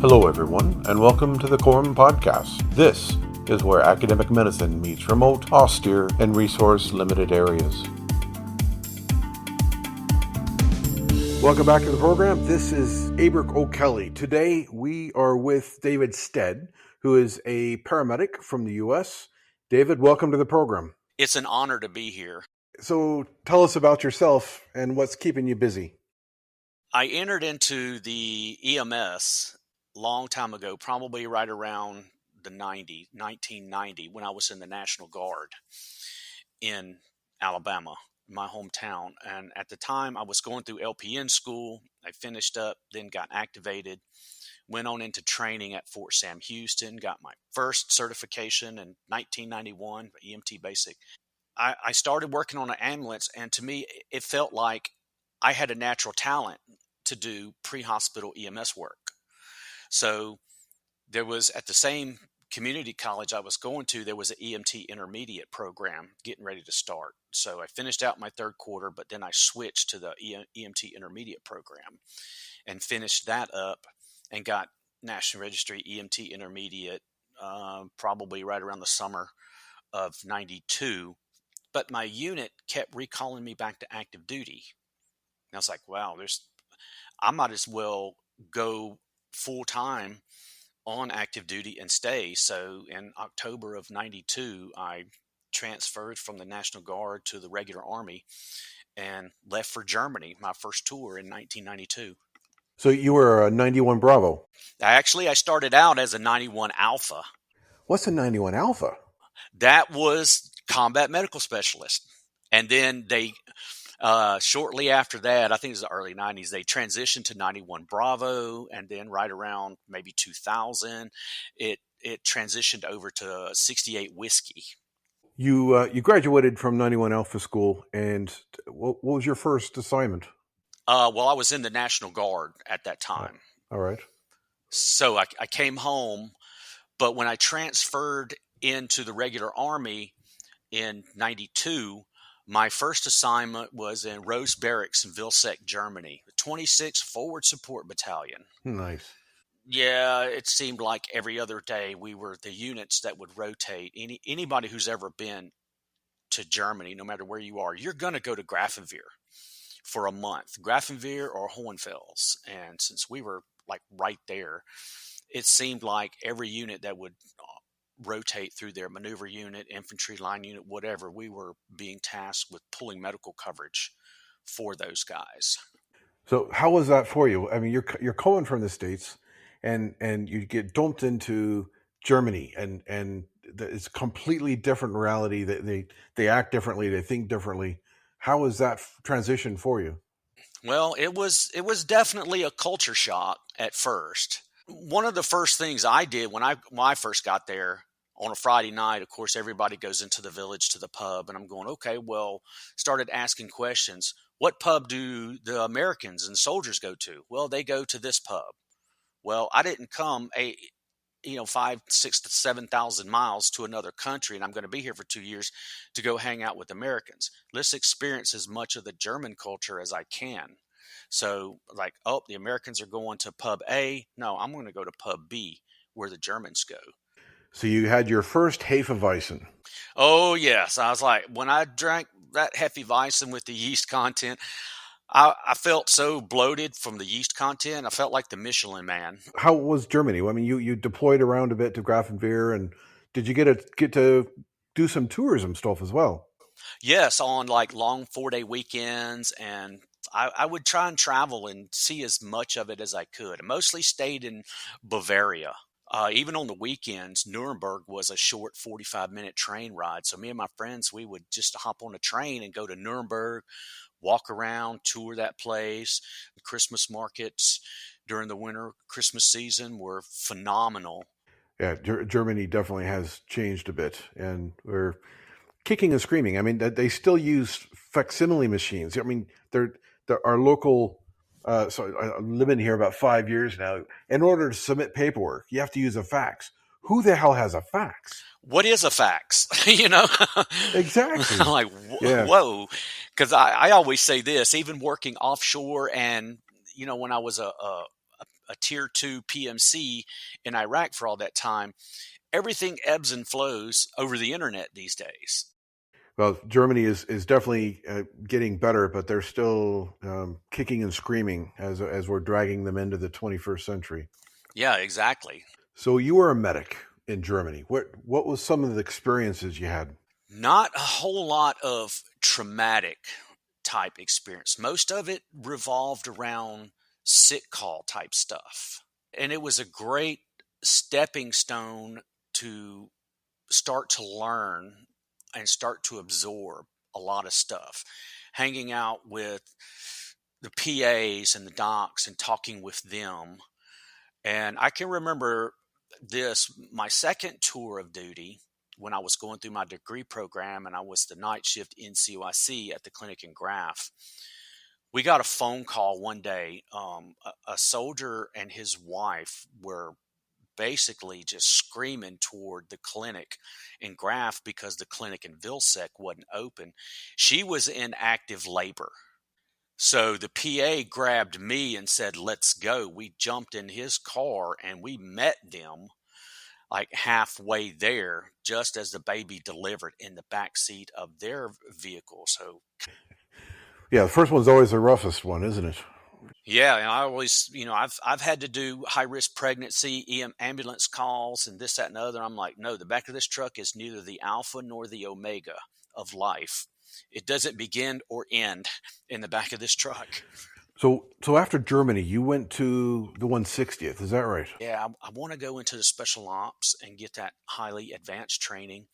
Hello, everyone, and welcome to the Quorum Podcast. This is where academic medicine meets remote, austere, and resource-limited areas. Welcome back to the program. This is Aebhric O'Kelly. Today, we are with David Steade, who is a paramedic from the U.S. David, welcome to the program. It's an honor to be here. So tell us about yourself and what's keeping you busy. I entered into the EMS long time ago, probably right around the 1990, when I was in the National Guard in Alabama, my hometown. And at the time, I was going through LPN school. I finished up, then got activated, went on into training at Fort Sam Houston, got my first certification in 1991, EMT basic. I started working on an ambulance, and to me, it felt like I had a natural talent to do pre-hospital EMS work. So there was, at the same community college I was going to, there was an EMT intermediate program getting ready to start. So I finished out my third quarter, but then I switched to the EMT intermediate program and finished that up and got National Registry EMT intermediate probably right around the summer of 92. But my unit kept recalling me back to active duty. And I was like, wow, I might as well go full time on active duty and stay. So in October of 92, I transferred from the National Guard to the regular Army and left for Germany, my first tour in 1992. So you were a 91 Bravo. I started out as a 91 Alpha. What's a 91 Alpha? That was combat medical specialist. And then they shortly after that, I think it was the early 90s, they transitioned to 91 Bravo, and then right around maybe 2000, it transitioned over to 68 Whiskey. You graduated from 91 Alpha School, and what was your first assignment? Well, I was in the National Guard at that time. All right. So I came home, but when I transferred into the regular Army in 92, my first assignment was in Rose Barracks in Vilseck, Germany, the 26th Forward Support Battalion. Nice. Yeah, it seemed like every other day we were the units that would rotate. Anybody who's ever been to Germany, no matter where you are, you're going to go to Grafenwehr for a month, Grafenwehr or Hohenfels. And since we were like right there, it seemed like every unit that would rotate through their maneuver unit, infantry line unit, whatever, we were being tasked with pulling medical coverage for those guys. So how was that for you? I mean, you're coming from the States, and you get dumped into Germany, and it's a completely different reality. They act differently, they think differently. How was that transition for you? Well, it was definitely a culture shock at first. One of the first things I did when I first got there on a Friday night, of course, everybody goes into the village to the pub, and I'm going, okay, well, started asking questions. What pub do the Americans and soldiers go to? Well, they go to this pub. Well, I didn't come 5, 6 to 7,000 miles to another country, and I'm going to be here for 2 years to go hang out with Americans. Let's experience as much of the German culture as I can. So like, oh, the Americans are going to pub A. No, I'm going to go to pub B where the Germans go. So you had your first Hefeweizen. Oh, yes. I was like, when I drank that Hefeweizen with the yeast content, I felt so bloated from the yeast content. I felt like the Michelin Man. How was Germany? I mean, you deployed around a bit to Grafenwehr, and did you get to do some tourism stuff as well? Yes, on like long 4-day weekends, and I would try and travel and see as much of it as I could. I mostly stayed in Bavaria. Even on the weekends, Nuremberg was a short 45-minute train ride. So me and my friends, we would just hop on a train and go to Nuremberg, walk around, tour that place. The Christmas markets during the winter Christmas season were phenomenal. Yeah, Germany definitely has changed a bit, and we're kicking and screaming. I mean, they still use facsimile machines. I mean, they're our local. So I'm living here about 5 years now. In order to submit paperwork, you have to use a fax. Who the hell has a fax? What is a fax? Exactly. I'm like, whoa. Because I always say this, even working offshore, and when I was a a tier 2 PMC in Iraq for all that time. Everything ebbs and flows over the internet these days. Well, Germany is definitely getting better, but they're still kicking and screaming as we're dragging them into the 21st century. Yeah, exactly. So you were a medic in Germany. What was some of the experiences you had? Not a whole lot of traumatic type experience. Most of it revolved around sick call type stuff. And it was a great stepping stone to start to learn and start to absorb a lot of stuff. Hanging out with the PAs and the docs and talking with them. And I can remember my second tour of duty when I was going through my degree program and I was the night shift NCOIC at the clinic in Graf. We got a phone call one day. A soldier and his wife were basically just screaming toward the clinic in Graf because the clinic in Vilsec wasn't open. She was in active labor. So the PA grabbed me and said, "Let's go." We jumped in his car and we met them like halfway there, just as the baby delivered in the back seat of their vehicle. So Yeah, the first one's always the roughest one, isn't it? yeah, and I always, I've had to do high risk pregnancy, ambulance calls, and this, that, and the other. I'm like, no, the back of this truck is neither the alpha nor the omega of life. It doesn't begin or end in the back of this truck. So after Germany, you went to the 160th. Is that right? Yeah, I want to go into the special ops and get that highly advanced training.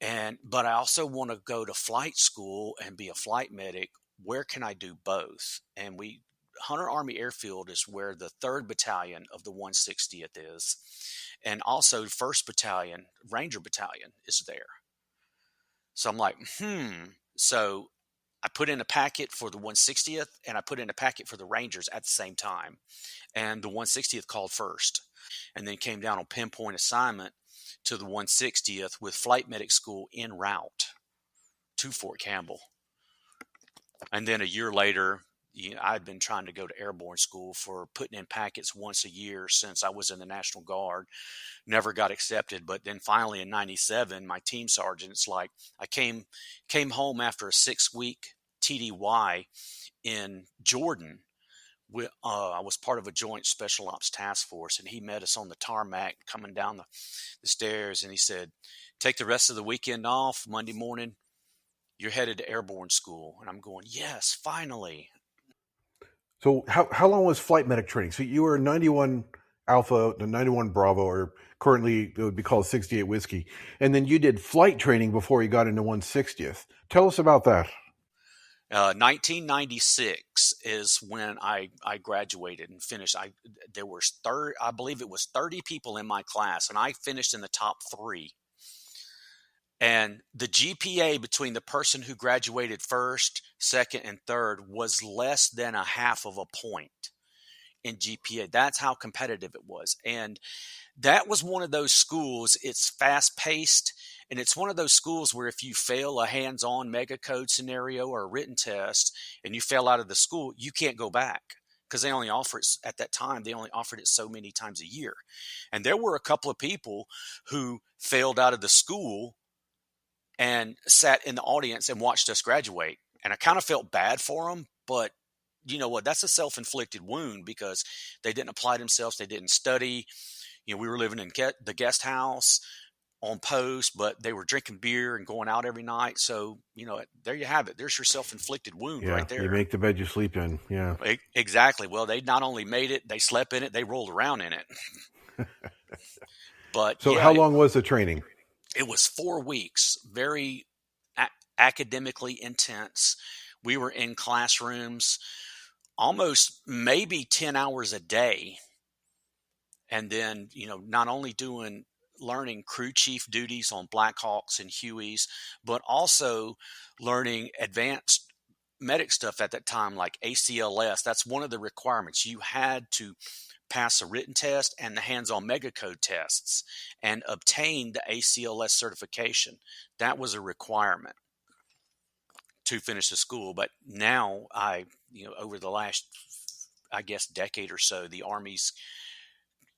But I also want to go to flight school and be a flight medic. Where can I do both? And Hunter Army Airfield is where the 3rd Battalion of the 160th is. And also 1st Battalion, Ranger Battalion is there. So I'm like, So I put in a packet for the 160th and I put in a packet for the Rangers at the same time. And the 160th called first and then came down on pinpoint assignment to the 160th with flight medic school en route to Fort Campbell. And then a year later, I'd been trying to go to airborne school for putting in packets once a year since I was in the National Guard. Never got accepted. But then finally in 97, my team sergeant's like, I came home after a 6-week TDY in Jordan. I was part of a joint special ops task force, and he met us on the tarmac coming down the stairs, and he said, "Take the rest of the weekend off. Monday morning, you're headed to airborne school." And I'm going, yes, finally. So how long was flight medic training? So you were 91 Alpha, 91 Bravo, or currently it would be called 68 Whiskey. And then you did flight training before you got into 160th. Tell us about that. 1996 is when I graduated and finished. I believe it was 30 people in my class, and I finished in the top 3. And the GPA between the person who graduated first, second, and third was less than a half of a point in GPA. That's how competitive it was. And that was one of those schools, it's fast paced. And it's one of those schools where if you fail a hands-on mega code scenario or a written test and you fail out of the school, you can't go back because they only offer it at that time. They only offered it so many times a year. And there were a couple of people who failed out of the school and sat in the audience and watched us graduate. And I kind of felt bad for them, but you know what? That's a self-inflicted wound because they didn't apply themselves. They didn't study. We were living in the guest house on post, but they were drinking beer and going out every night. So, there you have it. There's your self-inflicted wound right there. You make the bed you sleep in. Yeah. Exactly. Well, they not only made it, they slept in it, they rolled around in it. But so how long was the training? It was 4 weeks, very academically intense. We were in classrooms almost maybe 10 hours a day. And then, not only learning crew chief duties on Blackhawks and Hueys, but also learning advanced medic stuff at that time, like ACLS. That's one of the requirements. You had to pass a written test and the hands-on mega code tests and obtain the ACLS certification. That was a requirement to finish the school. But now over the last I guess, decade or so, the Army's,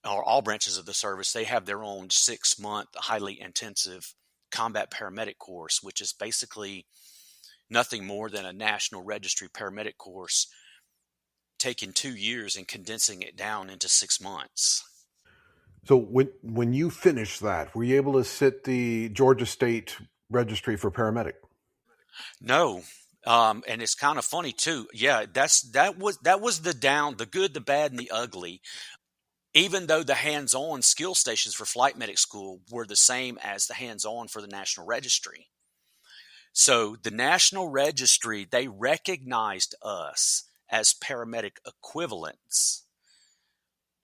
or all branches of the service, they have their own 6-month, highly intensive combat paramedic course, which is basically nothing more than a National Registry paramedic course taking 2 years and condensing it down into 6 months. So when you finished that, were you able to sit the Georgia State Registry for paramedic? No. And it's kind of funny too. Yeah, that was the good, the bad, and the ugly. Even though the hands-on skill stations for flight medic school were the same as the hands-on for the National Registry. So the National Registry, they recognized us as paramedic equivalents,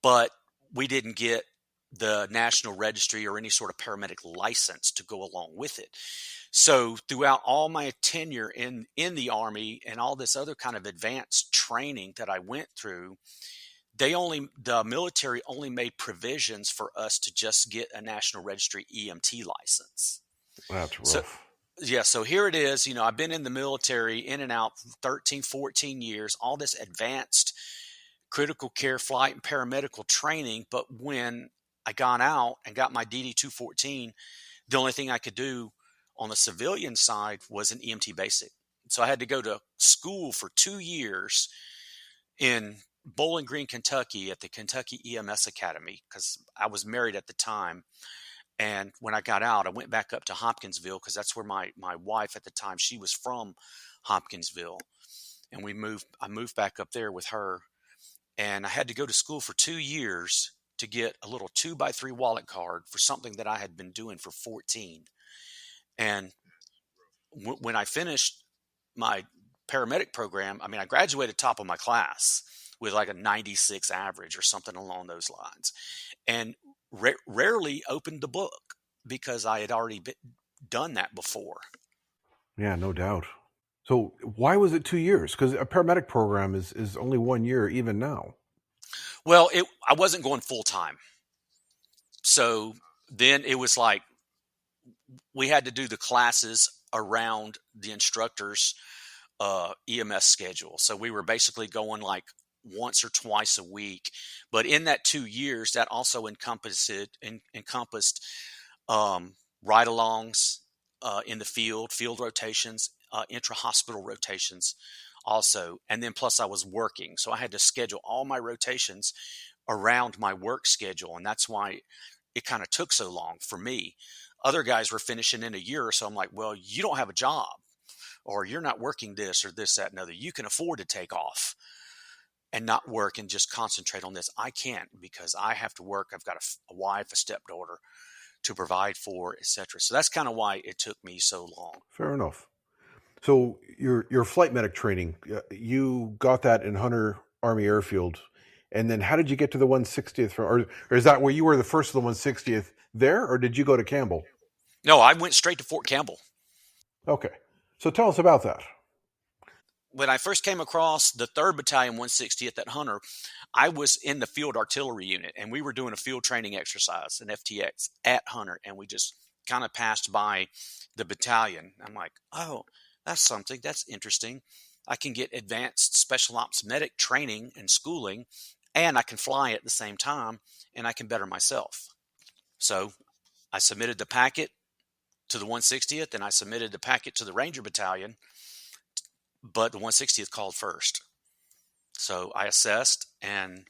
but we didn't get the National Registry or any sort of paramedic license to go along with it. So throughout all my tenure in the Army and all this other kind of advanced training that I went through, the military only made provisions for us to just get a National Registry EMT license. That's So rough. yeah, so here it is. I've been in the military in and out 13, 14 years, all this advanced critical care flight and paramedical training. But when I got out and got my DD 214, the only thing I could do on the civilian side was an EMT basic. So I had to go to school for 2 years in Bowling Green, Kentucky at the Kentucky EMS Academy because I was married at the time. And when I got out, I went back up to Hopkinsville because that's where my wife at the time, she was from Hopkinsville. And I moved back up there with her. And I had to go to school for 2 years to get a little 2x3 wallet card for something that I had been doing for 14. And when I finished my paramedic program, I mean, I graduated top of my class with like a 96 average or something along those lines. And rarely opened the book because I had already done that before. Yeah, no doubt. So why was it 2 years? Because a paramedic program is only 1 year even now. Well, I wasn't going full time. So then it was like we had to do the classes around the instructor's EMS schedule. So we were basically going like once or twice a week. But in that 2 years, that also encompassed ride-alongs in the field rotations, intra-hospital rotations also. And then plus I was working. So I had to schedule all my rotations around my work schedule. And that's why it kind of took so long for me. Other guys were finishing in a year or so. I'm like, well, you don't have a job or you're not working this or this, that, and other. You can afford to take off and not work and just concentrate on this. I can't because I have to work. I've got a wife, a stepdaughter to provide for, etc. So that's kind of why it took me so long. Fair enough. So your flight medic training, you got that in Hunter Army Airfield, and then how did you get to the 160th? Or is that where you were the first of the 160th there, or did you go to Campbell? No, I went straight to Fort Campbell. Okay, so tell us about that. When I first came across the 3rd Battalion 160th at Hunter, I was in the field artillery unit, and we were doing a field training exercise, an FTX, at Hunter, and we just kind of passed by the battalion. I'm like, oh, that's something. That's interesting. I can get advanced special ops medic training and schooling, and I can fly at the same time, and I can better myself. So I submitted the packet to the 160th, and I submitted the packet to the Ranger Battalion, but the 160th called first. So I assessed and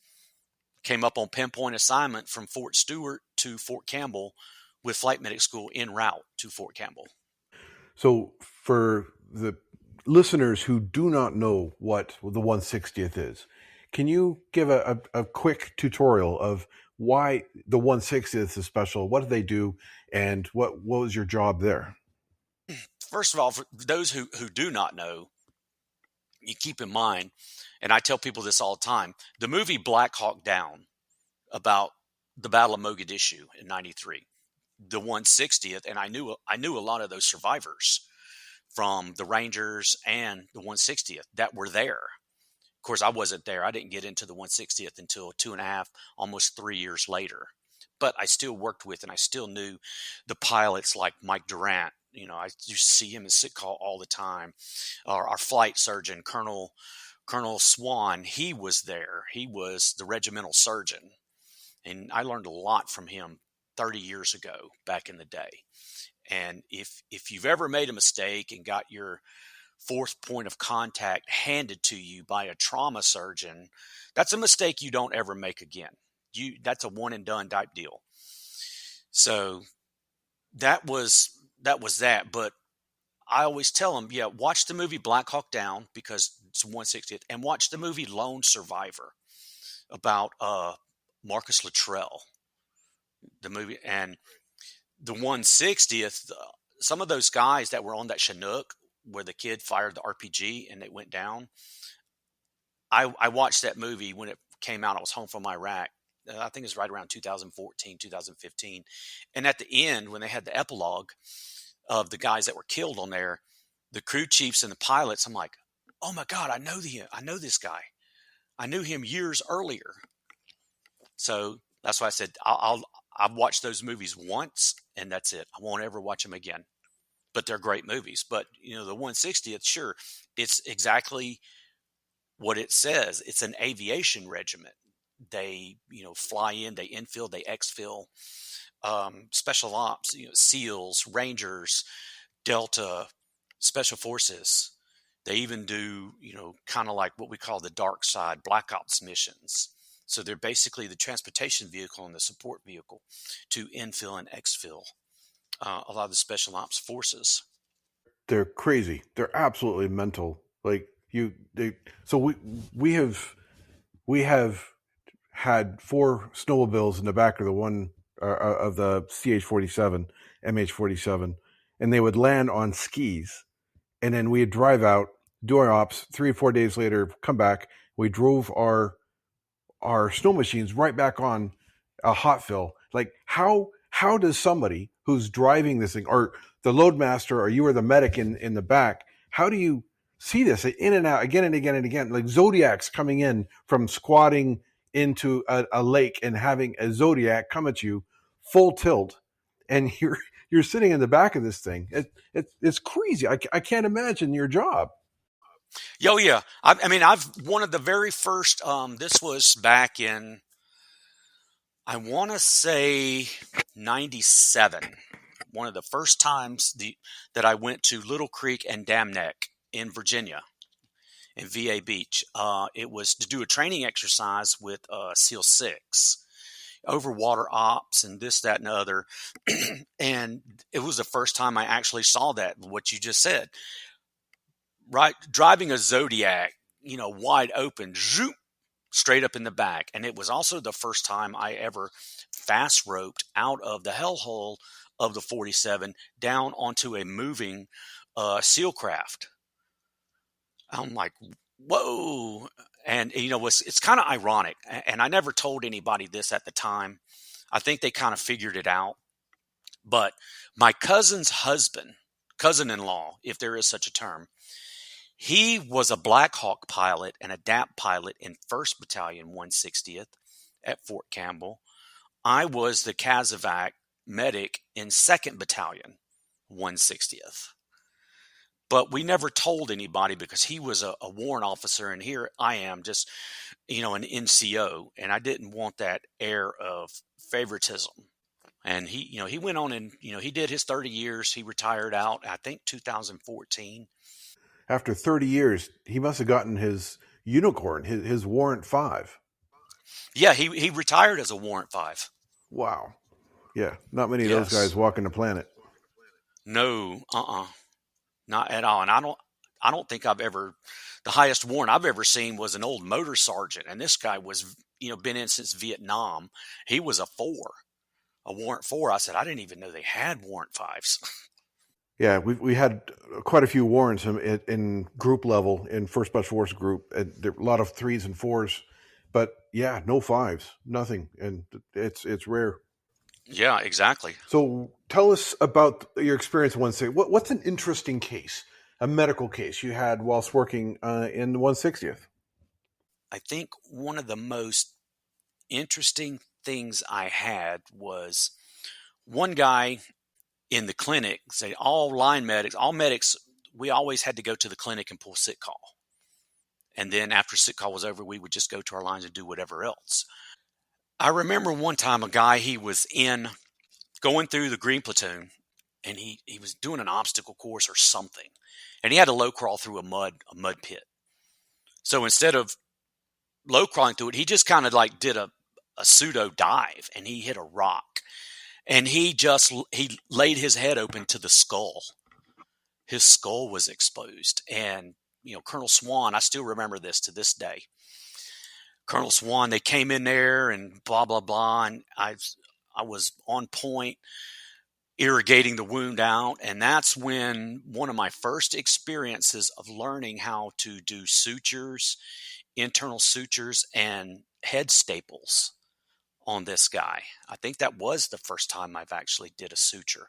came up on pinpoint assignment from Fort Stewart to Fort Campbell with flight medic school en route to Fort Campbell. So for the listeners who do not know what the 160th is, can you give a quick tutorial of why the 160th is special? What do they do? And what was your job there? First of all, for those who do not know, you keep in mind, and I tell people this all the time, the movie Black Hawk Down about the Battle of Mogadishu in '93, the 160th, and I knew a lot of those survivors from the Rangers and the 160th that were there. Of course, I wasn't there. I didn't get into the 160th until 2.5, almost 3 years later. But I still worked with and I still knew the pilots like Mike Durant. I used to see him in sick call all the time. Our flight surgeon, Colonel Colonel Swan, he was there. He was the regimental surgeon. And I learned a lot from him 30 years ago back in the day. And if you've ever made a mistake and got your fourth point of contact handed to you by a trauma surgeon, that's a mistake you don't ever make again. That's a one and done type deal. So that. But I always tell them, yeah, watch the movie Black Hawk Down because it's 160th, and watch the movie Lone Survivor about Marcus Luttrell, the movie, and the 160th. Some of those guys that were on that Chinook where the kid fired the RPG and it went down. I watched that movie when it came out. I was home from Iraq. I think it was right around 2014, 2015. And at the end, when they had the epilogue of the guys that were killed on there, the crew chiefs and the pilots, I'm like, oh my God, I know this guy. I knew him years earlier. So that's why I said I've watched those movies once and that's it. I won't ever watch them again. But they're great movies. But the 160th, sure, it's exactly what it says. It's an aviation regiment. They, fly in, they infill, they exfil, special ops, SEALs, Rangers, Delta, Special Forces. They even do, kind of like what we call the dark side, Black Ops missions. So they're basically the transportation vehicle and the support vehicle to infill and exfil a lot of the special ops forces. They're crazy. They're absolutely mental. Like so we have had 4 snowmobiles in the back of the one of the CH-47, MH-47, and they would land on skis, and then we'd drive out, do our ops. 3 or 4 days later, come back. We drove our snow machines right back on a hot fill. Like how does somebody who's driving this thing, or the loadmaster, or you are the medic in the back, how do you see this in and out again and again and again, like Zodiacs coming in from squatting into a lake and having a Zodiac come at you full tilt, and you're sitting in the back of this thing. It's crazy. I can't imagine your job. Oh yeah. I mean, I've one of the very first. This was back in, I want to say, 97. One of the first times that I went to Little Creek and Dam Neck in Virginia, in VA Beach. It was to do a training exercise with SEAL 6 over water ops and this, that, and the other. And it was the first time I actually saw that, what you just said. Right, driving a Zodiac, wide open, zoop, straight up in the back. And it was also the first time I ever fast roped out of the hellhole of the 47 down onto a moving SEAL craft. I'm like, whoa. And, it's kind of ironic. And I never told anybody this at the time. I think they kind of figured it out. But my cousin's husband, cousin-in-law, if there is such a term, he was a Black Hawk pilot and a DAP pilot in 1st Battalion, 160th at Fort Campbell. I was the Casevac medic in 2nd Battalion, 160th. But we never told anybody because he was a warrant officer, and here I am just, an NCO, and I didn't want that air of favoritism. And he went on and, he did his 30 years. He retired out, I think, 2014. After 30 years, he must have gotten his unicorn, his Warrant 5. Yeah, he retired as a Warrant 5. Wow. Yeah, not many of those guys walking the planet. No, not at all. And I don't think I've ever, the highest warrant I've ever seen was an old motor sergeant, and this guy was, been in since Vietnam. He was a Warrant 4. I said, I didn't even know they had Warrant 5s. Yeah, we had quite a few warrants in group level, in 1st Special Force group. And there were a lot of 3s and 4s, but yeah, no 5s, nothing, and it's rare. Yeah, exactly. So tell us about your experience in 160th. What's an interesting case, a medical case you had whilst working in the 160th? I think one of the most interesting things I had was one guy in the clinic, say all medics, we always had to go to the clinic and pull sick call. And then after sick call was over, we would just go to our lines and do whatever else. I remember one time a guy, he was going through the green platoon, and he was doing an obstacle course or something, and he had to low crawl through a mud pit. So instead of low crawling through it, he just kind of like did a pseudo dive, and he hit a rock, and he laid his head open to the skull. His skull was exposed, and Colonel Swan, I still remember this to this day. Colonel Swan, they came in there and blah blah blah, and I was on point, irrigating the wound out. And that's when one of my first experiences of learning how to do sutures, internal sutures, and head staples on this guy. I think that was the first time I've actually did a suture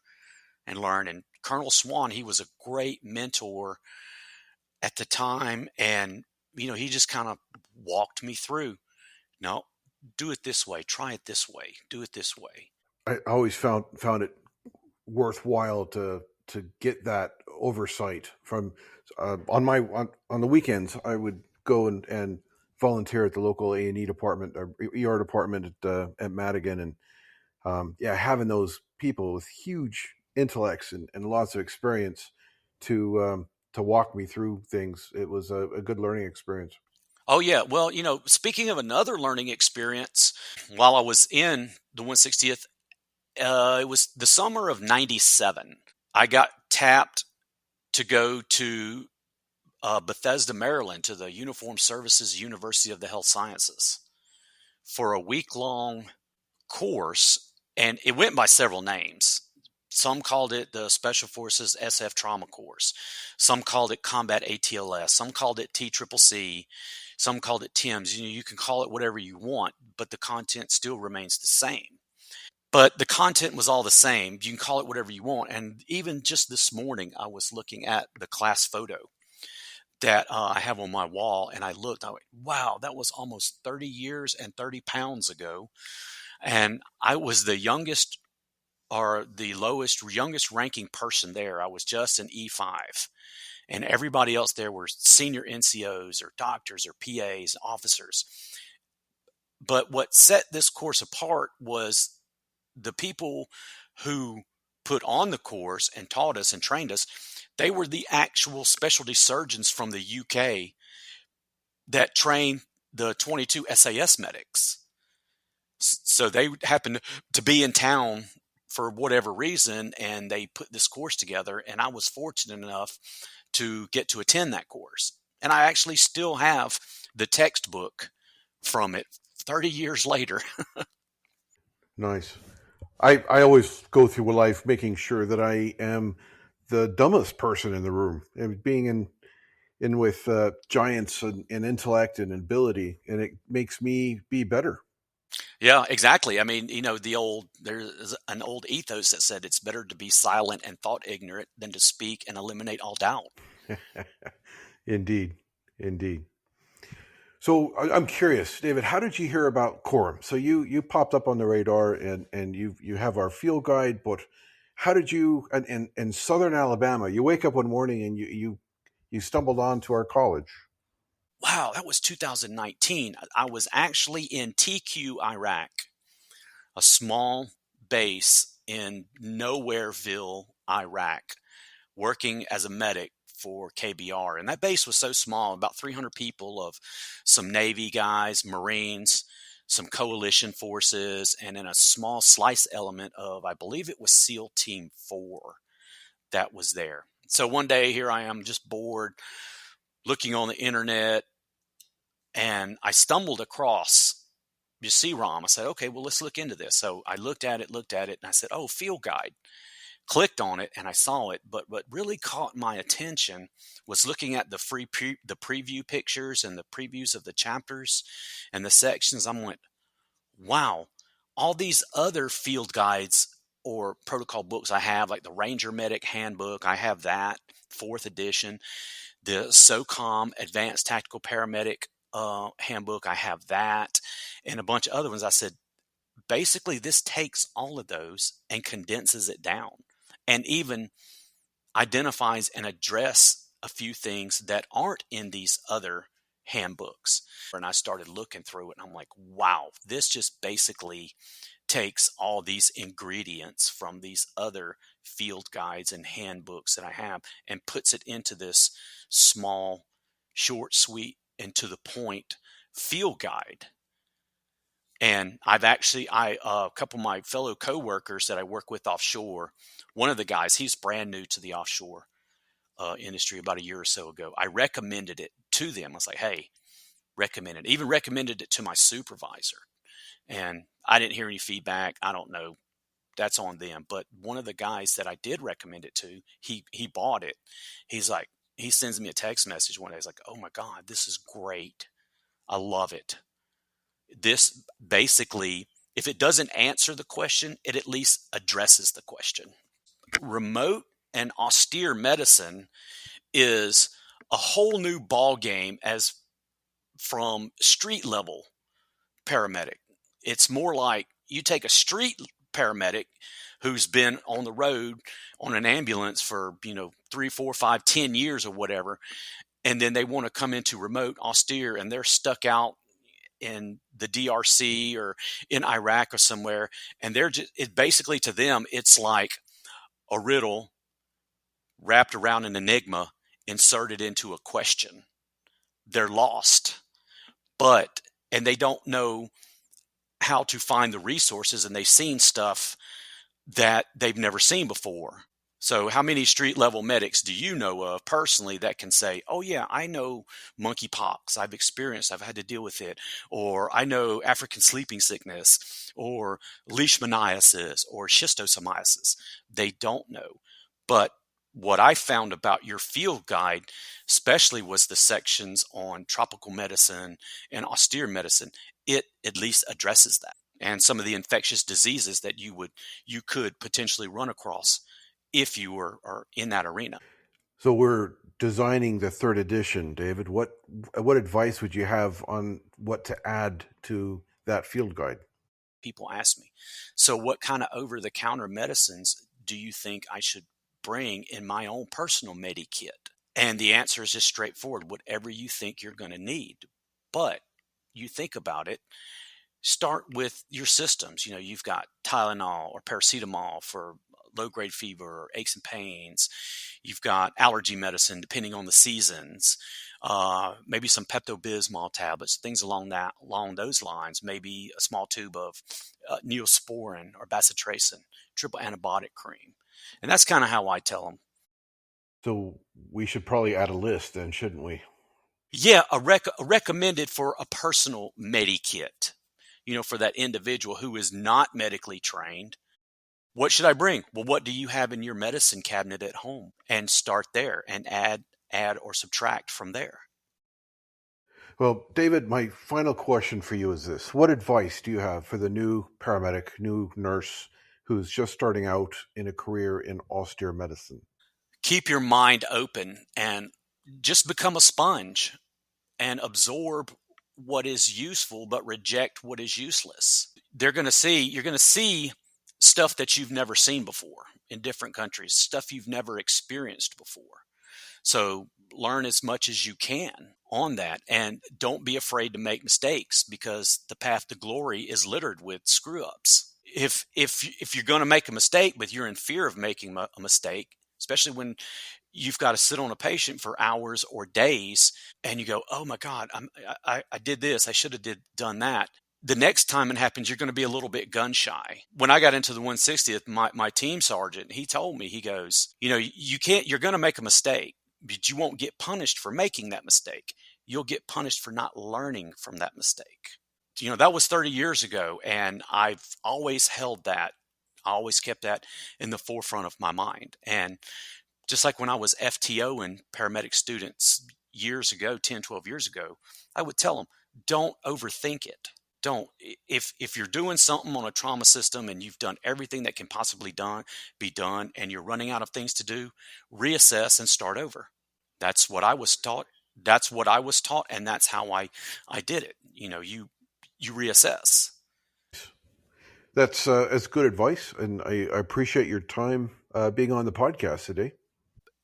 and learned. And Colonel Swan, he was a great mentor at the time. And, he just kind of walked me through. No, do it this way. Try it this way. Do it this way. I always found it worthwhile to get that oversight from on the weekends. I would go and volunteer at the local A&E department or ER department at Madigan, and having those people with huge intellects and lots of experience to walk me through things. It was a good learning experience. Oh, yeah. Well, speaking of another learning experience, while I was in the 160th, it was the summer of 97. I got tapped to go to Bethesda, Maryland, to the Uniformed Services University of the Health Sciences for a week-long course, and it went by several names. Some called it the Special Forces SF Trauma Course. Some called it Combat ATLS. Some called it TCCC. Some called it TIMS. You can call it whatever you want, but the content still remains the same. But the content was all the same. You can call it whatever you want. And even just this morning, I was looking at the class photo that I have on my wall, and I looked, I went, wow, that was almost 30 years and 30 pounds ago. And I was the youngest or the youngest ranking person there. I was just an E5. And everybody else there were senior NCOs or doctors or PAs, officers. But what set this course apart was the people who put on the course and taught us and trained us. They were the actual specialty surgeons from the UK that trained the 22 SAS medics. So they happened to be in town for whatever reason, and they put this course together, and I was fortunate enough to get to attend that course. And I actually still have the textbook from it 30 years later. Nice. I always go through life making sure that I am the dumbest person in the room, and being in with giants in intellect and ability, and it makes me be better. Yeah, exactly. I mean, there's an old ethos that said it's better to be silent and thought ignorant than to speak and eliminate all doubt. Indeed. So I'm curious, David, how did you hear about Quorum? So you popped up on the radar, and you have our field guide, but how did you, in Southern Alabama, you wake up one morning and you stumbled onto our college? Wow, that was 2019. I was actually in TQ, Iraq, a small base in Nowhereville, Iraq, working as a medic for KBR. And that base was so small, about 300 people, of some Navy guys, Marines, some coalition forces, and then a small slice element of, I believe it was SEAL Team 4 that was there. So one day, here I am, just bored, looking on the internet, and I stumbled across CROM. I said, okay, well, let's look into this. So I looked at it, and I said, oh, field guide. Clicked on it, and I saw it. But what really caught my attention was looking at the the preview pictures and the previews of the chapters and the sections. I went, wow, all these other field guides or protocol books I have, like the Ranger Medic Handbook, I have that, 4th edition. The SOCOM Advanced Tactical Paramedic Handbook, I have that, and a bunch of other ones. I said, basically, this takes all of those and condenses it down, and even identifies and address a few things that aren't in these other handbooks. And I started looking through it and I'm like, wow, this just basically takes all these ingredients from these other field guides and handbooks that I have and puts it into this small, short, sweet, and to the point field guide. And a couple of my fellow coworkers that I work with offshore, one of the guys, he's brand new to the offshore industry about a year or so ago. I recommended it to them. I was like, hey, recommend it. Even recommended it to my supervisor. And I didn't hear any feedback. I don't know. That's on them. But one of the guys that I did recommend it to, he bought it. He's like, he sends me a text message one day. He's like, oh my God, this is great. I love it. This basically, if it doesn't answer the question, it at least addresses the question. Remote and austere medicine is a whole new ball game as from street level paramedic. It's more like you take a street paramedic who's been on the road on an ambulance for 3, 4, 5, 10 years or whatever, and then they want to come into remote austere and they're stuck out in the DRC or in Iraq or somewhere, and they're just basically, to them, it's like a riddle wrapped around an enigma inserted into a question. They're lost, and they don't know how to find the resources, and they've seen stuff that they've never seen before. So how many street level medics do you know of personally that can say, oh yeah, I know monkeypox, I've had to deal with it, or I know African sleeping sickness, or leishmaniasis, or schistosomiasis? They don't know. But what I found about your field guide, especially, was the sections on tropical medicine and austere medicine. It at least addresses that, and some of the infectious diseases that you could potentially run across if you are in that arena. So we're designing the third edition, David. What advice would you have on what to add to that field guide? People ask me, so what kind of over-the-counter medicines do you think I should bring in my own personal Medi-Kit? And the answer is just straightforward: whatever you think you're going to need. But you think about it, start with your systems. You've got Tylenol or paracetamol for low-grade fever or aches and pains. You've got allergy medicine, depending on the seasons. Maybe some Pepto-Bismol tablets, things along those lines. Maybe a small tube of Neosporin or bacitracin, triple antibiotic cream. And that's kind of how I tell them. So we should probably add a list then, shouldn't we? Yeah, a recommended for a personal Medi-Kit, for that individual who is not medically trained. What should I bring? Well, what do you have in your medicine cabinet at home? And start there and add or subtract from there. Well, David, my final question for you is this. What advice do you have for the new paramedic, new nurse who's just starting out in a career in austere medicine? Keep your mind open and just become a sponge and absorb what is useful, but reject what is useless. You're going to see stuff that you've never seen before in different countries, stuff you've never experienced before. So learn as much as you can on that, and don't be afraid to make mistakes, because the path to glory is littered with screw ups. If you're going to make a mistake, but you're in fear of making a mistake, especially when you've got to sit on a patient for hours or days, and you go, oh my God, I did this, I should have done that. The next time it happens, you're going to be a little bit gun shy. When I got into the 160th, my team sergeant, he told me, he goes, you're going to make a mistake, but you won't get punished for making that mistake. You'll get punished for not learning from that mistake. That was 30 years ago, and I've always held that. I always kept that in the forefront of my mind. And just like when I was FTO and paramedic students years ago, 10, 12 years ago, I would tell them, don't overthink it. Don't. If you're doing something on a trauma system and you've done everything that can possibly be done, and you're running out of things to do, reassess and start over. That's what I was taught. And that's how I did it. You reassess. That's good advice, and I appreciate your time being on the podcast today.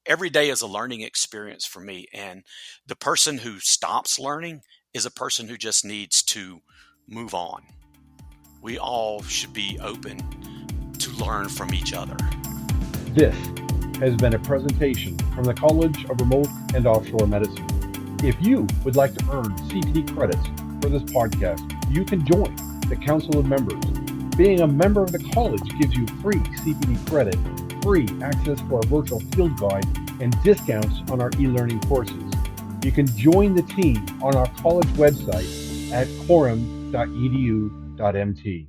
every day is a learning experience for me. And the person who stops learning is a person who just needs to move on. We all should be open to learn from each other. This has been a presentation from the College of Remote and Offshore Medicine. If you would like to earn CPD credits for this podcast, you can join the Council of Members. Being a member of the college gives you free CPD credit, free access to our virtual field guide, and discounts on our e-learning courses. You can join the team on our college website at quorum.edu.mt.